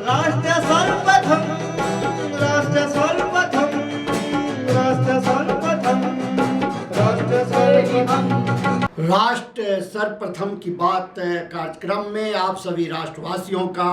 राष्ट्र सर्वप्रथम राष्ट्र सर्वप्रथम राष्ट्र सर्वप्रथम राष्ट्र सर्वप्रथम राष्ट्र सर्वप्रथम की बात कार्यक्रम में आप सभी राष्ट्रवासियों का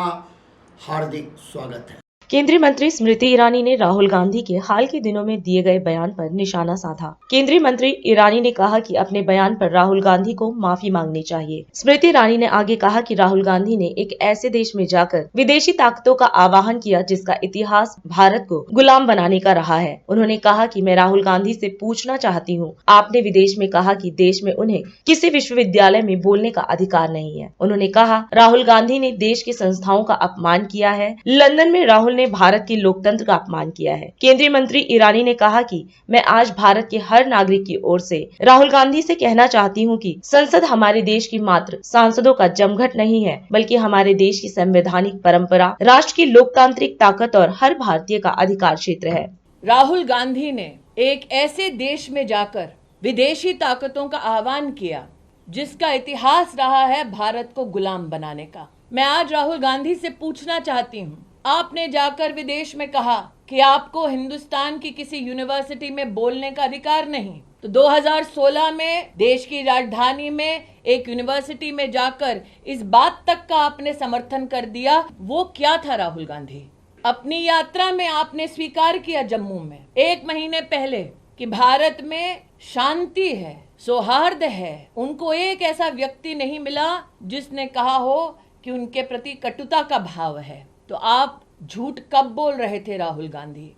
हार्दिक स्वागत है। केंद्रीय मंत्री स्मृति ईरानी ने राहुल गांधी के हाल के दिनों में दिए गए बयान पर निशाना साधा। केंद्रीय मंत्री ईरानी ने कहा कि अपने बयान पर राहुल गांधी को माफी मांगनी चाहिए। स्मृति ईरानी ने आगे कहा कि राहुल गांधी ने एक ऐसे देश में जाकर विदेशी ताकतों का आह्वान किया जिसका इतिहास भारत को गुलाम बनाने का रहा है। उन्होंने कहा कि मैं राहुल गांधी से पूछना चाहती हूँ, आपने विदेश में कहा कि देश में उन्हें किसी विश्वविद्यालय में बोलने का अधिकार नहीं है। उन्होंने कहा राहुल गांधी ने देश की संस्थाओं का अपमान किया है। लंदन में राहुल ने भारत के लोकतंत्र का अपमान किया है। केंद्रीय मंत्री ईरानी ने कहा कि मैं आज भारत के हर नागरिक की ओर से राहुल गांधी से कहना चाहती हूं कि संसद हमारे देश की मात्र सांसदों का जमघट नहीं है, बल्कि हमारे देश की संवैधानिक परंपरा, राष्ट्र की लोकतांत्रिक ताकत और हर भारतीय का अधिकार क्षेत्र है। राहुल गांधी ने एक ऐसे देश में जाकर विदेशी ताकतों का आह्वान किया जिसका इतिहास रहा है भारत को गुलाम बनाने का। मैं आज राहुल गांधी से पूछना चाहती हूँ, आपने जाकर विदेश में कहा कि आपको हिंदुस्तान की किसी यूनिवर्सिटी में बोलने का अधिकार नहीं, तो 2016 में देश की राजधानी में एक यूनिवर्सिटी में जाकर इस बात तक का आपने समर्थन कर दिया। वो क्या था राहुल गांधी? अपनी यात्रा में आपने स्वीकार किया जम्मू में 1 महीने पहले कि भारत में शांति है, सौहार्द है। उनको एक ऐसा व्यक्ति नहीं मिला जिसने कहा हो कि उनके प्रति कटुता का भाव है। तो आप झूठ कब बोल रहे थे राहुल गांधी?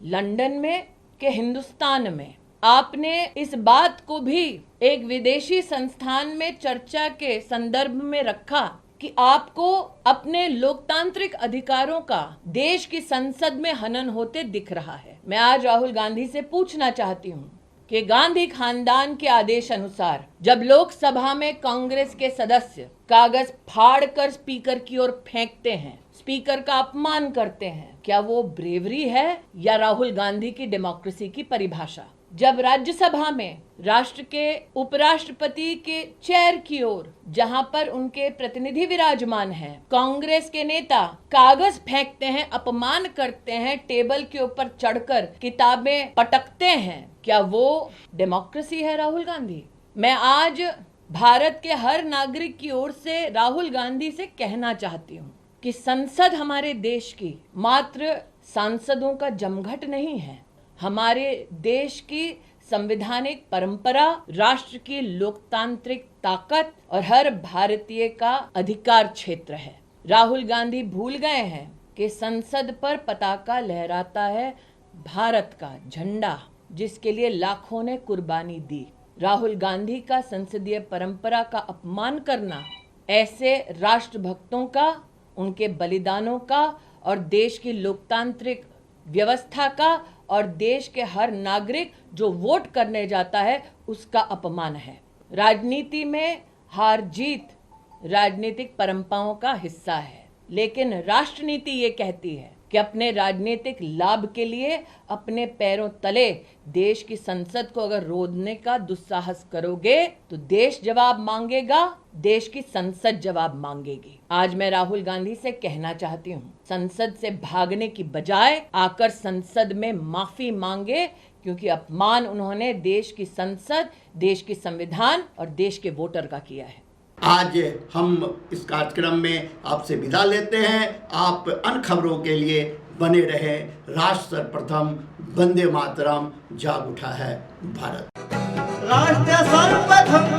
लंदन में के हिंदुस्तान में आपने इस बात को भी एक विदेशी संस्थान में चर्चा के संदर्भ में रखा कि आपको अपने लोकतांत्रिक अधिकारों का देश की संसद में हनन होते दिख रहा है। मैं आज राहुल गांधी से पूछना चाहती हूँ कि गांधी खानदान के आदेश अनुसार जब लोकसभा में कांग्रेस के सदस्य कागज फाड़कर स्पीकर की ओर फेंकते हैं, स्पीकर का अपमान करते हैं, क्या वो ब्रेवरी है या राहुल गांधी की डेमोक्रेसी की परिभाषा? जब राज्यसभा में राष्ट्र के उपराष्ट्रपति के चेयर की ओर, जहां पर उनके प्रतिनिधि विराजमान हैं, कांग्रेस के नेता कागज फेंकते हैं, अपमान करते हैं, टेबल के ऊपर चढ़कर किताबें पटकते हैं, क्या वो डेमोक्रेसी है राहुल गांधी? मैं आज भारत के हर नागरिक की ओर से राहुल गांधी से कहना चाहती हूँ कि संसद हमारे देश की मात्र सांसदों का जमघट नहीं है। हमारे देश की संवैधानिक परंपरा, राष्ट्र की लोकतांत्रिक ताकत और हर भारतीय का अधिकार क्षेत्र है। राहुल गांधी भूल गए हैं कि संसद पर पताका लहराता है भारत का झंडा, जिसके लिए लाखों ने कुर्बानी दी। राहुल गांधी का संसदीय परंपरा का अपमान करना ऐसे राष्ट्रभक्तों का, उनके बलिदानों का और देश की लोकतांत्रिक व्यवस्था का और देश के हर नागरिक जो वोट करने जाता है उसका अपमान है। राजनीति में हार जीत राजनीतिक परंपराओं का हिस्सा है, लेकिन राष्ट्रनीति ये कहती है कि अपने राजनीतिक लाभ के लिए अपने पैरों तले देश की संसद को अगर रोधने का दुस्साहस करोगे तो देश जवाब मांगेगा, देश की संसद जवाब मांगेगी। आज मैं राहुल गांधी से कहना चाहती हूँ, संसद से भागने की बजाय आकर संसद में माफी मांगे, क्योंकि अपमान उन्होंने देश की संसद, देश की संविधान और देश के वोटर का किया है। आज हम इस कार्यक्रम में आपसे विदा लेते हैं। आप अन्य खबरों के लिए बने रहे। राष्ट्र सर्वप्रथम, वंदे मातरम, जाग उठा है भारत। राष्ट्र सर्वप्रथम